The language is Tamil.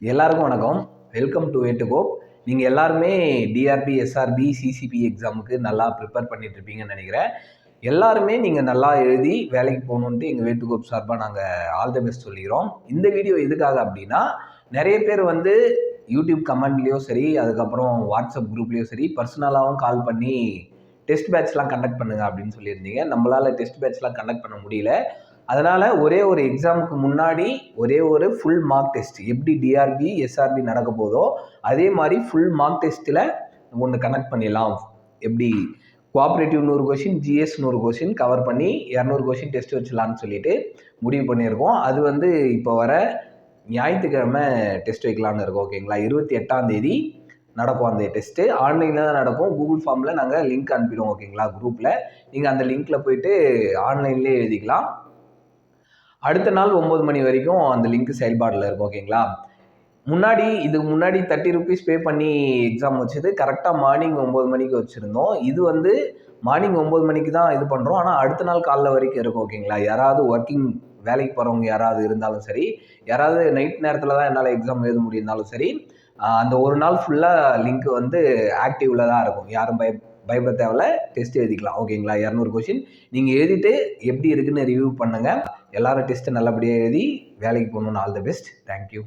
எல்லாருக்கும் வணக்கம். Welcome to way to go. நீங்கள் எல்லாருமே டிஆர்பி, எஸ்ஆர்பி, சிசிபி எக்ஸாமுக்கு நல்லா ப்ரிப்பேர் பண்ணிட்டு இருப்பீங்கன்னு நினைக்கிறேன். எல்லாருமே நீங்கள் நல்லா எழுதி வேலைக்கு போகணுன்ட்டு எங்கள் வே டு கோ சார்பாக நாங்கள் ஆல் தி பெஸ்ட் சொல்லிக்கிறோம். இந்த வீடியோ எதுக்காக அப்படின்னா, நிறைய பேர் வந்து யூடியூப் கமெண்ட்லேயும் சரி, அதுக்கப்புறம் வாட்ஸ்அப் குரூப்லேயும் சரி, பர்சனலாகவும் கால் பண்ணி டெஸ்ட் பேட்ச்லாம் கண்டக்ட் பண்ணுங்க அப்படின்னு சொல்லியிருந்தீங்க. நம்மளால் டெஸ்ட் பேட்ச்லாம் கண்டக்ட் பண்ண முடியல. அதனால் ஒரே ஒரு எக்ஸாமுக்கு முன்னாடி ஒரே ஒரு ஃபுல் மார்க் டெஸ்ட் எப்படி டிஆர்பி, எஸ்ஆர்பி நடக்க போதோ அதே மாதிரி ஃபுல் மார்க் டெஸ்ட்டில் ஒன்று கனெக்ட் பண்ணிடலாம். எப்படி cooperative 100 question, GS 100 question cover பண்ணி 200 கொஷின் டெஸ்ட் வச்சலான்னு சொல்லிட்டு முடிவு பண்ணியிருக்கோம். அது வந்து இப்போ வர ஞாயிற்றுக்கிழமை டெஸ்ட் வைக்கலான்னு இருக்கோம். ஓகேங்களா? 28ஆம் தேதி நடக்கும் அந்த டெஸ்ட்டு. ஆன்லைனில் தான் நடக்கும். கூகுள் ஃபார்மில் நாங்கள் லிங்க் அனுப்பிடுவோம். ஓகேங்களா? குரூப்பில் நீங்கள் அந்த லிங்க்கில் போயிட்டு ஆன்லைன்லேயே எழுதிக்கலாம். அடுத்த நாள் 9 மணி வரைக்கும் அந்த லிங்க் செயல்பாடில் இருக்கும். ஓகேங்களா? இதுக்கு முன்னாடி 30 ருபீஸ் பே பண்ணி எக்ஸாம் வச்சது கரெக்டாக மார்னிங் 9 மணிக்கு வச்சுருந்தோம். இது வந்து மார்னிங் 9 மணிக்கு தான் இது பண்ணுறோம். ஆனால் அடுத்த நாள் காலைல வரைக்கும் இருக்கும். ஓகேங்களா? யாராவது வேலைக்கு போகிறவங்க யாராவது இருந்தாலும் சரி, யாராவது நைட் நேரத்தில் தான் என்னால் எக்ஸாம் எழுத முடியிருந்தாலும் சரி, அந்த ஒரு நாள் ஃபுல்லாக லிங்க் வந்து ஆக்டிவில் தான் இருக்கும். யாரும் பயப்பட தேவையில்ல, டெஸ்ட் எழுதிக்கலாம். ஓகேங்களா? 200 கொஷின் நீங்கள் எழுதிட்டு எப்படி இருக்குன்னு ரிவ்யூ பண்ணுங்கள். எல்லாரும் டெஸ்ட்டை நல்லபடியாக எழுதி வேலைக்கு போகணுன்னு ஆல் தி பெஸ்ட். தேங்க்யூ.